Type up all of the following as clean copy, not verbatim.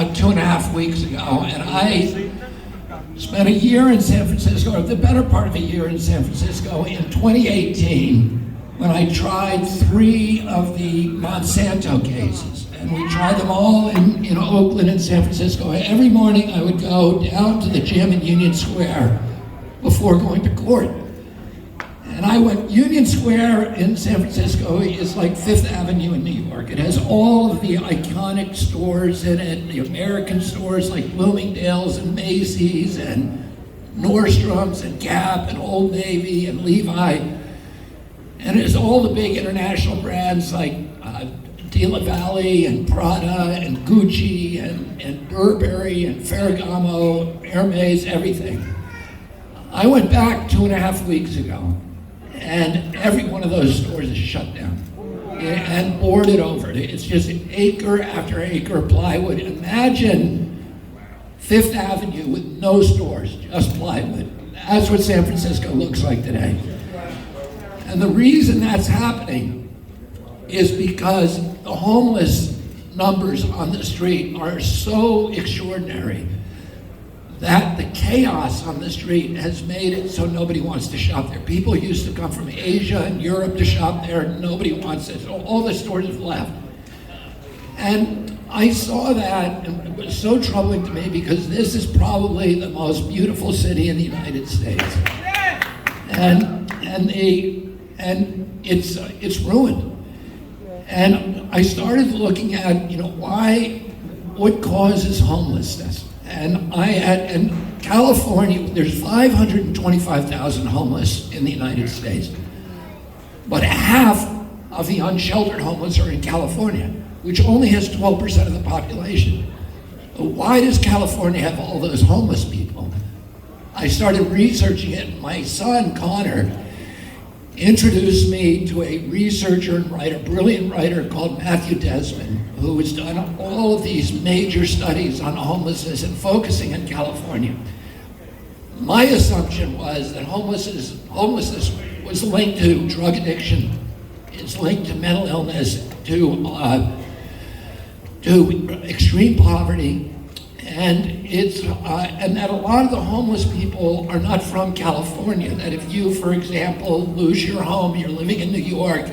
2.5 weeks ago, and I spent a year in San Francisco, or the better part of a year in San Francisco in 2018, when I tried 3 of the Monsanto cases. And we tried them all in Oakland and San Francisco. Every morning I would go down to the gym in Union Square before going to court. And I went, Union Square in San Francisco is like Fifth Avenue in New York. It has all of the iconic stores in it, the American stores like Bloomingdale's and Macy's and Nordstrom's and Gap and Old Navy and Levi. And it has all the big international brands like De La Valle and Prada and Gucci and Burberry and Ferragamo, Hermes, everything. I went back 2.5 weeks ago, and every one of those stores is shut down and boarded over. It's just acre after acre of plywood. Imagine Fifth Avenue with no stores, just plywood. That's what San Francisco looks like today. And the reason that's happening is because the homeless numbers on the street are so extraordinary that the chaos on the street has made it so nobody wants to shop there. People used to come from Asia and Europe to shop there. Nobody wants it. So all the stores have left. And I saw that, and it was so troubling to me because this is probably the most beautiful city in the United States. And it's ruined. And I started looking at, what causes homelessness. And in California, there's 525,000 homeless in the United States. But half of the unsheltered homeless are in California, which only has 12% of the population. Why does California have all those homeless people? I started researching it. My son, Connor, introduced me to a researcher and writer, brilliant writer called Matthew Desmond, who has done all of these major studies on homelessness and focusing in California. My assumption was that homelessness was linked to drug addiction, it's linked to mental illness, to extreme poverty, and that a lot of the homeless people are not from California. That if you, for example, lose your home, you're living in New York,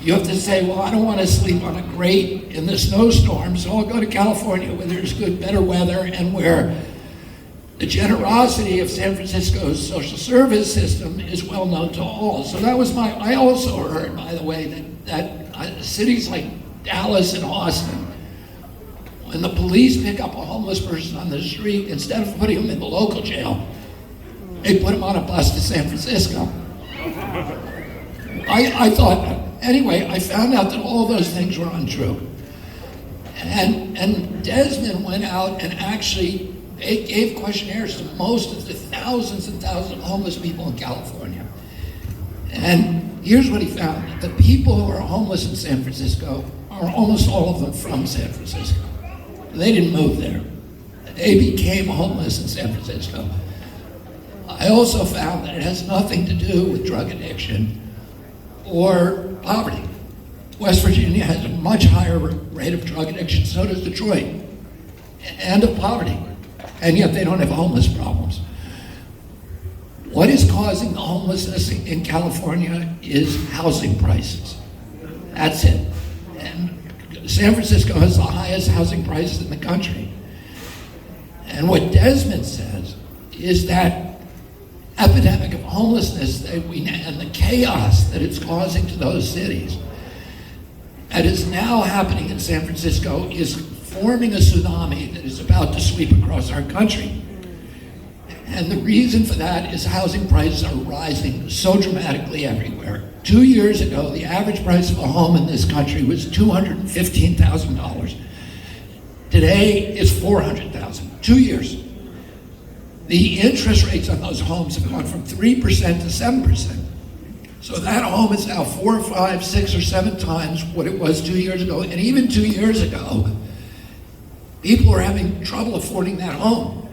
you have to say, well, I don't want to sleep on a grate in the snowstorm, so I'll go to California where there's better weather and where the generosity of San Francisco's social service system is well known to all. So that was I also heard, by the way, that cities like Dallas and Austin, when the police pick up a homeless person on the street, instead of putting him in the local jail, they put him on a bus to San Francisco. I thought, anyway, I found out that all those things were untrue. And Desmond went out and actually gave questionnaires to most of the thousands and thousands of homeless people in California. And here's what he found. The people who are homeless in San Francisco are almost all of them from San Francisco. They didn't move there. They became homeless in San Francisco. I also found that it has nothing to do with drug addiction or poverty. West Virginia has a much higher rate of drug addiction, so does Detroit, and of poverty, and yet they don't have homeless problems. What is causing the homelessness in California is housing prices. That's it. And San Francisco has the highest housing prices in the country. And what Desmond says is that epidemic of homelessness and the chaos that it's causing to those cities that is now happening in San Francisco is forming a tsunami that is about to sweep across our country. And the reason for that is housing prices are rising so dramatically everywhere. 2 years ago, the average price of a home in this country was $215,000. Today, it's $400,000. 2 years. The interest rates on those homes have gone from 3% to 7%. So that home is now 4 or 5, 6 or 7 times what it was 2 years ago. And even 2 years ago, people are having trouble affording that home.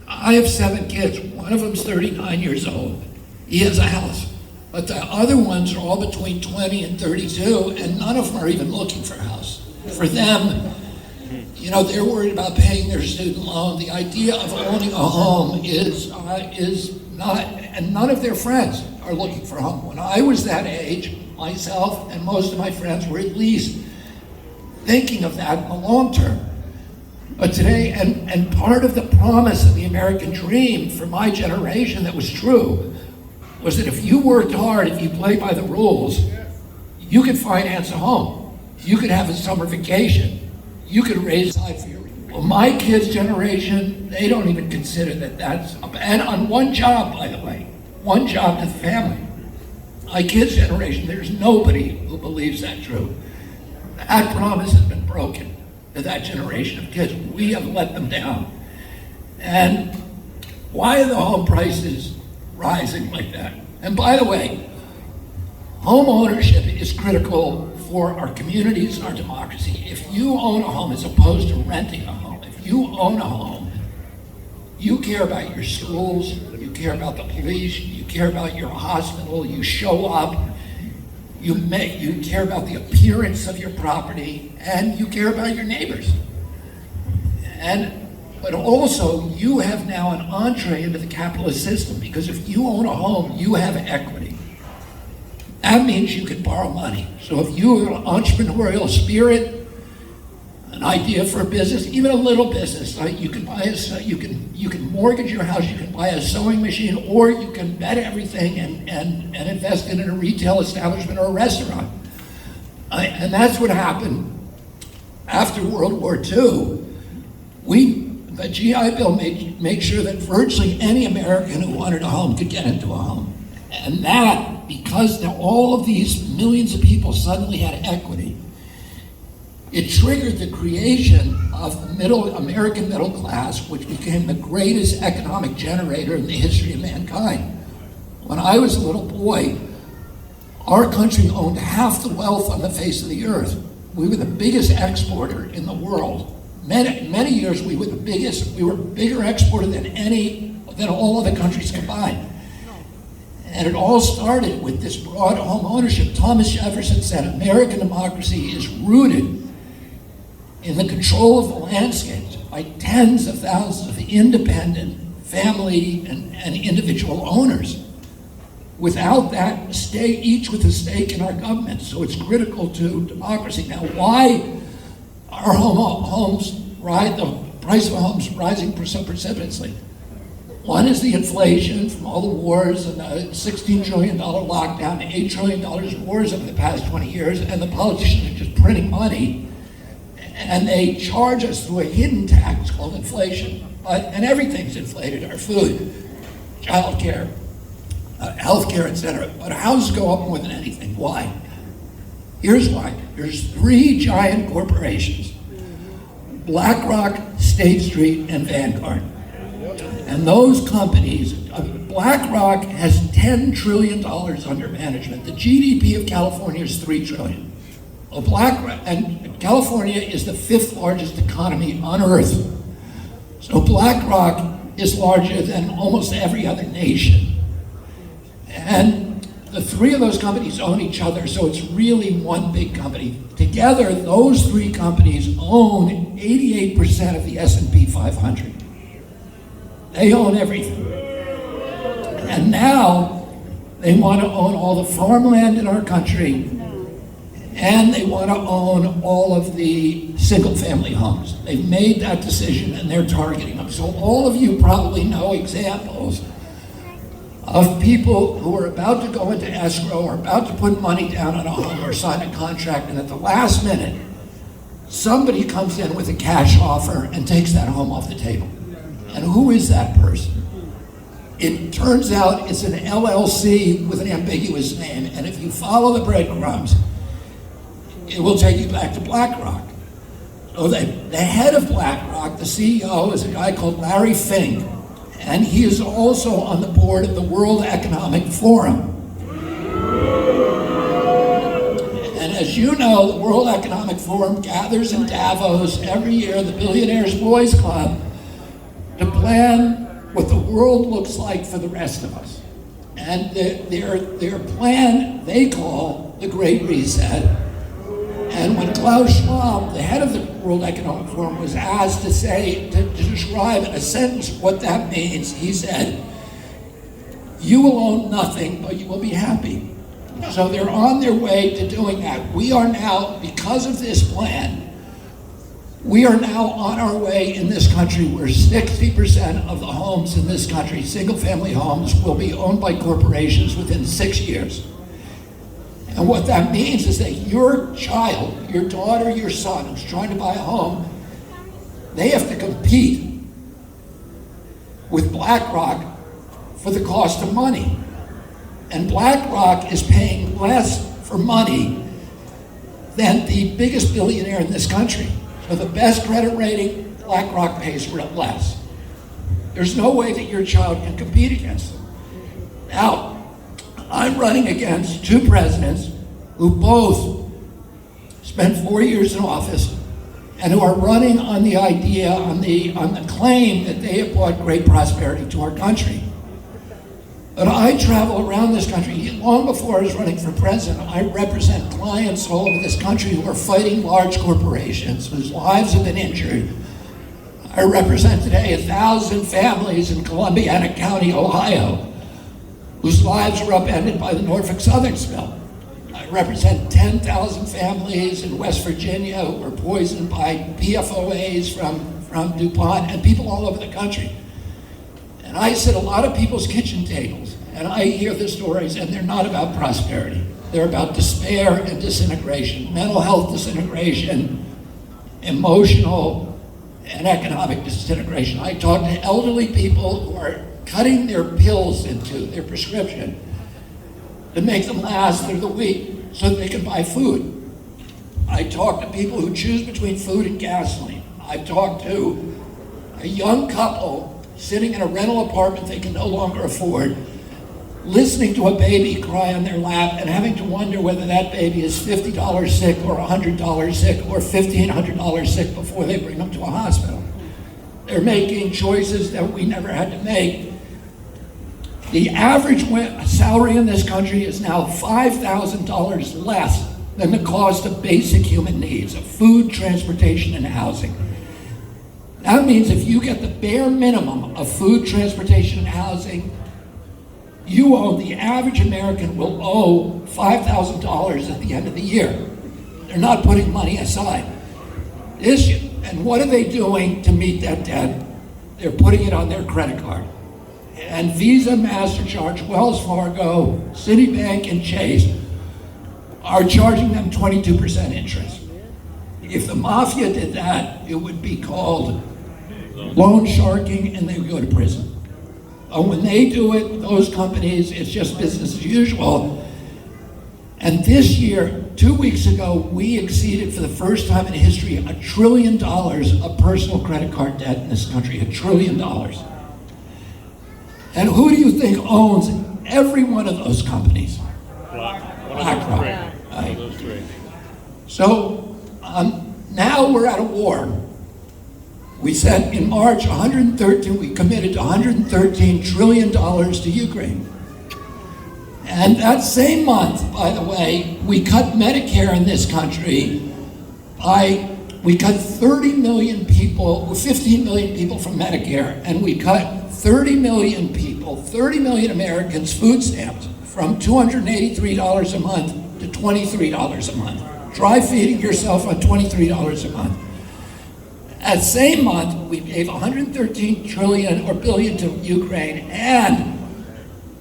I have 7 kids. One of them's 39 years old. He has a house. But the other ones are all between 20 and 32, and none of them are even looking for a house. For them, they're worried about paying their student loan. The idea of owning a home is not, and none of their friends are looking for a home. When I was that age, myself and most of my friends were at least thinking of that in the long term. But today, and part of the promise of the American dream for my generation that was true, was that if you worked hard, if you played by the rules, you could finance a home. You could have a summer vacation. You could raise a side for your. Well, my kids' generation, they don't even consider that that's, and on one job, by the way, one job to the family. My kids' generation, there's nobody who believes that true. That promise has been broken to that generation of kids. We have let them down. And why are the home prices rising like that? And by the way, home ownership is critical for our communities and our democracy. If you own a home as opposed to renting a home, if you own a home, you care about your schools, you care about the police, you care about your hospital, you show up, you care about the appearance of your property, and you care about your neighbors. But also, you have now an entree into the capitalist system, because if you own a home, you have equity. That means you can borrow money. So if you have an entrepreneurial spirit, an idea for a business, even a little business, like you can buy you can mortgage your house, you can buy a sewing machine, or you can bet everything and invest in a retail establishment or a restaurant. And that's what happened after World War II. The GI Bill made sure that virtually any American who wanted a home could get into a home. And that, because now all of these millions of people suddenly had equity, it triggered the creation of the American middle class, which became the greatest economic generator in the history of mankind. When I was a little boy, our country owned half the wealth on the face of the earth. We were the biggest exporter in the world. Many years we were a bigger exporter than all other countries combined. And it all started with this broad home ownership. Thomas Jefferson said American democracy is rooted in the control of the landscapes by tens of thousands of independent family and individual owners. Without that, each with a stake in our government. So it's critical to democracy. Now, why are the price of homes rising so precipitously? One is the inflation from all the wars and the $16 trillion lockdown, $8 trillion in wars over the past 20 years, and the politicians are just printing money, and they charge us through a hidden tax called inflation. And everything's inflated: our food, childcare, healthcare, etc. But houses go up more than anything. Why? Here's why. There's three giant corporations: BlackRock, State Street, and Vanguard. And those companies, BlackRock has $10 trillion under management. The GDP of California is $3 trillion. And California is the 5th largest economy on earth. So BlackRock is larger than almost every other nation. And the three of those companies own each other, so it's really one big company. Together, those three companies own 88% of the S&P 500. They own everything. And now they want to own all the farmland in our country, and they want to own all of the single-family homes. They've made that decision, and they're targeting them. So all of you probably know examples of people who are about to go into escrow or about to put money down on a home or sign a contract, and at the last minute, somebody comes in with a cash offer and takes that home off the table. And who is that person? It turns out it's an LLC with an ambiguous name, and if you follow the breadcrumbs, it will take you back to BlackRock. So the head of BlackRock, the CEO, is a guy called Larry Fink, and he is also on the board of the World Economic Forum. And as you know, the World Economic Forum gathers in Davos every year, the Billionaires Boys Club, to plan what the world looks like for the rest of us. And their plan they call the Great Reset. And when Klaus Schwab, the head of the World Economic Forum, was asked to describe in a sentence what that means, he said, "You will own nothing, but you will be happy." So they're on their way to doing that. We are now, because of this plan, we are now on our way in this country where 60% of the homes in this country, single-family homes, will be owned by corporations within 6 years. And what that means is that your child, your daughter, your son, who's trying to buy a home, they have to compete with BlackRock for the cost of money. And BlackRock is paying less for money than the biggest billionaire in this country. So the best credit rating, BlackRock pays for it less. There's no way that your child can compete against them. Now, I'm running against two presidents who both spent 4 years in office and who are running on the idea, on the claim that they have brought great prosperity to our country. But I travel around this country. Long before I was running for president, I represent clients all over this country who are fighting large corporations whose lives have been injured. I represent today 1,000 families in Columbiana County, Ohio, whose lives were upended by the Norfolk Southern spill. I represent 10,000 families in West Virginia who were poisoned by PFOAs from DuPont, and people all over the country. And I sit at a lot of people's kitchen tables, and I hear the stories, and they're not about prosperity. They're about despair and disintegration, mental health disintegration, emotional and economic disintegration. I talk to elderly people who are cutting their pills into their prescription to make them last through the week so that they can buy food. I talk to people who choose between food and gasoline. I've talked to a young couple sitting in a rental apartment they can no longer afford, listening to a baby cry on their lap and having to wonder whether that baby is $50 sick or $100 sick or $1,500 sick before they bring them to a hospital. They're making choices that we never had to make. The average salary in this country is now $5,000 less than the cost of basic human needs, of food, transportation, and housing. That means if you get the bare minimum of food, transportation, and housing, the average American will owe $5,000 at the end of the year. They're not putting money aside. And what are they doing to meet that debt? They're putting it on their credit card. And Visa, MasterCard, Wells Fargo, Citibank, and Chase are charging them 22% interest. If the mafia did that, it would be called loan sharking, and they would go to prison. When they do it, those companies, it's just business as usual. And this year, 2 weeks ago, we exceeded for the first time in history $1 trillion of personal credit card debt in this country, $1 trillion. And who do you think owns every one of those companies? BlackRock. Right. So now we're at a war. We said in March, we committed to $113 trillion to Ukraine. And that same month, by the way, we cut Medicare in this country we cut 30 million people, 15 million people from Medicare, and we cut 30 million people, 30 million Americans food stamps from $283 a month to $23 a month. Try feeding yourself on $23 a month. That same month, we gave $113 billion to Ukraine, and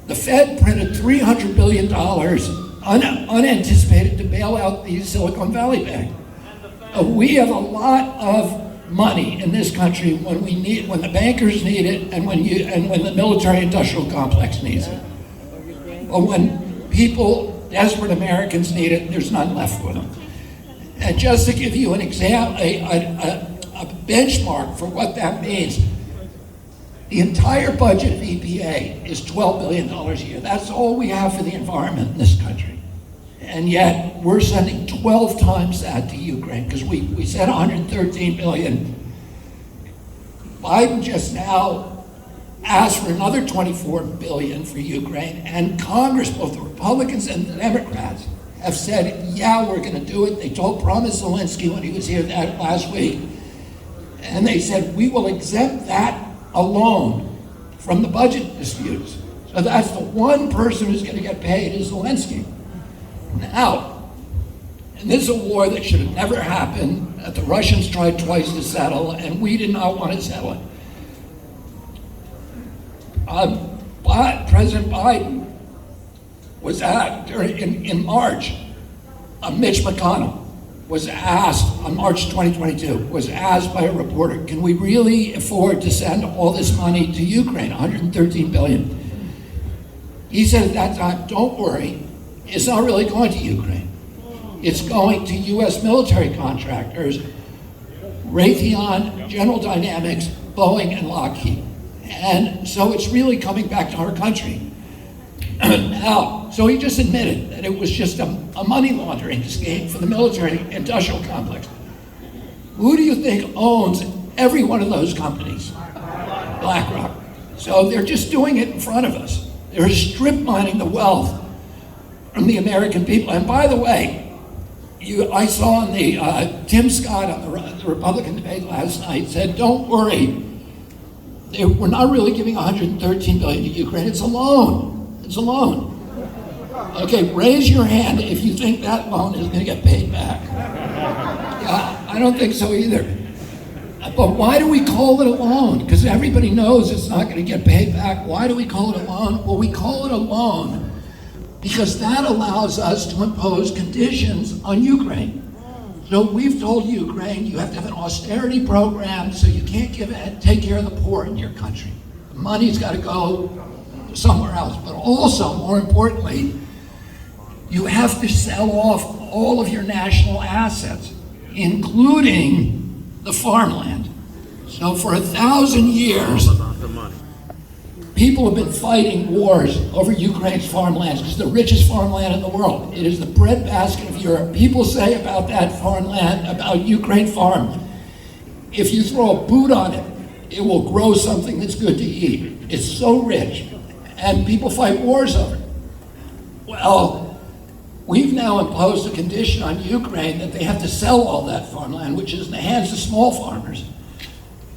the Fed printed $300 billion unanticipated to bail out the Silicon Valley Bank. We have a lot of money in this country when the bankers need it, and when the military-industrial complex needs it. But when desperate Americans need it, there's none left for them. And just to give you an example, a benchmark for what that means, the entire budget of EPA is $12 billion a year. That's all we have for the environment in this country. And yet, we're sending 12 times that to Ukraine, because we sent $113 billion. Biden just now asked for another $24 billion for Ukraine, and Congress, both the Republicans and the Democrats, have said, yeah, we're gonna do it. They promised Zelensky when he was here that last week. And they said, we will exempt that alone from the budget disputes. So that's the one person who's gonna get paid is Zelensky. Now, and this is a war that should have never happened, that the Russians tried twice to settle, and we did not want to settle it. But President Biden was in March, Mitch McConnell was asked, on March 2022, was asked by a reporter, can we really afford to send all this money to Ukraine, 113 billion? He said at that time, don't worry, it's not really going to Ukraine. It's going to US military contractors, Raytheon, General Dynamics, Boeing, and Lockheed. And so it's really coming back to our country. Now, so he just admitted that it was just a money laundering scheme for the military industrial complex. Who do you think owns every one of those companies? BlackRock. So they're just doing it in front of us. They're strip mining the wealth from the American people. And by the way, I saw on the Tim Scott on the Republican debate last night said, don't worry, we're not really giving 113 billion to Ukraine. It's a loan. It's a loan. Okay, raise your hand if you think that loan is going to get paid back. Yeah, I don't think so either. But why do we call it a loan? Because everybody knows it's not going to get paid back. Why do we call it a loan? Well, we call it a loan because that allows us to impose conditions on Ukraine. So we've told Ukraine you have to have an austerity program, so you can't take care of the poor in your country. The money's got to go somewhere else. But also, more importantly, you have to sell off all of your national assets, including the farmland. So for 1,000 years, people have been fighting wars over Ukraine's farmlands. It's the richest farmland in the world. It is the breadbasket of Europe. People say about that farmland, about Ukraine farm, if you throw a boot on it, it will grow something that's good to eat. It's so rich, and people fight wars over it. Well, we've now imposed a condition on Ukraine that they have to sell all that farmland, which is in the hands of small farmers.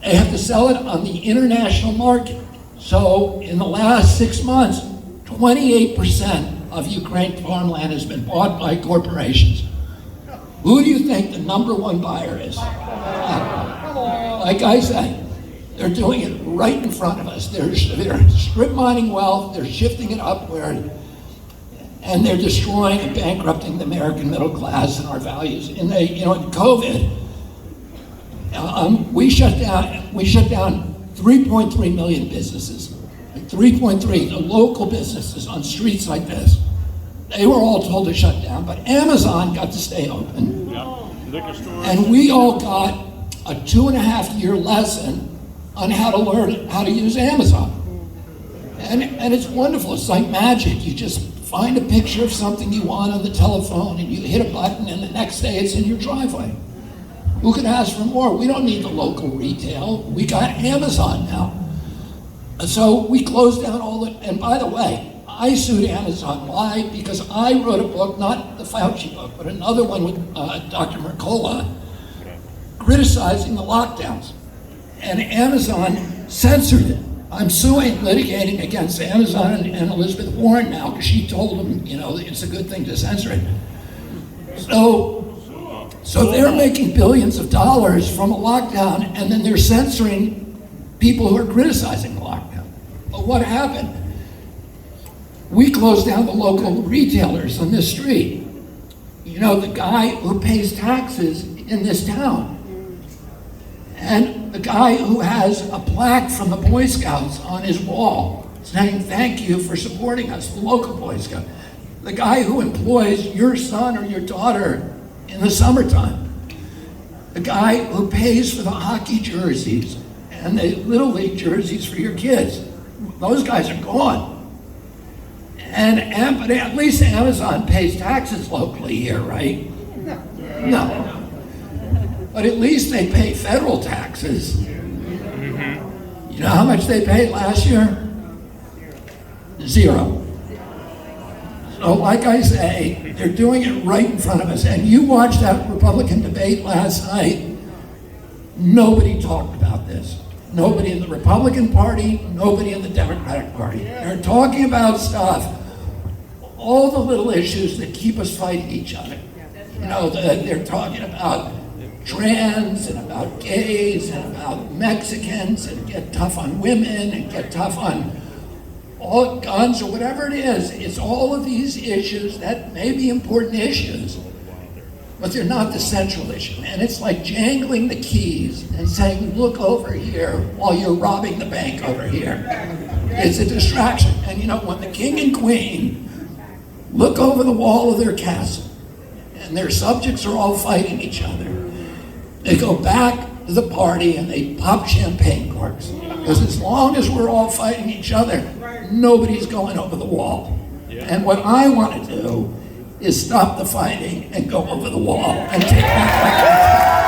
They have to sell it on the international market. So in the last 6 months, 28% of Ukraine farmland has been bought by corporations. Who do you think the number one buyer is? Like I said, they're doing it right in front of us. They're strip mining wealth, they're shifting it upward, and they're destroying and bankrupting the American middle class and our values. In COVID, we shut down 3.3 million businesses, 3.3, the local businesses on streets like this. They were all told to shut down, but Amazon got to stay open. And we all got a 2.5-year lesson on how to learn how to use Amazon. And it's wonderful, it's like magic. You just find a picture of something you want on the telephone and you hit a button and the next day it's in your driveway. Who could ask for more? We don't need the local retail. We got Amazon now. So we closed down all the, and by the way, I sued Amazon. Why? Because I wrote a book, not the Fauci book, but another one with Dr. Mercola, criticizing the lockdowns. And Amazon censored it. I'm suing, litigating against Amazon and Elizabeth Warren now, because she told them, it's a good thing to censor it. So they're making billions of dollars from a lockdown, and then they're censoring people who are criticizing the lockdown. But what happened? We closed down the local retailers on this street. The guy who pays taxes in this town, and the guy who has a plaque from the Boy Scouts on his wall saying, thank you for supporting us, the local Boy Scout. The guy who employs your son or your daughter in the summertime. The guy who pays for the hockey jerseys and the Little League jerseys for your kids. Those guys are gone. But at least Amazon pays taxes locally here, right? No. But at least they pay federal taxes. You know how much they paid last year? 0. So like I say, they're doing it right in front of us. And you watched that Republican debate last night. Nobody talked about this. Nobody in the Republican Party, nobody in the Democratic Party. They're talking about stuff, all the little issues that keep us fighting each other. You know, they're talking about trans and about gays and about Mexicans and get tough on women and get tough on all guns or whatever it is. It's all of these issues that may be important issues, but they're not the central issue. And it's like jangling the keys and saying, look over here while you're robbing the bank over here. It's a distraction. And you know, when the king and queen look over the wall of their castle and their subjects are all fighting each other, they go back to the party and they pop champagne corks. Because as long as we're all fighting each other, nobody's going over the wall. And what I want to do is stop the fighting and go over the wall and take back my country.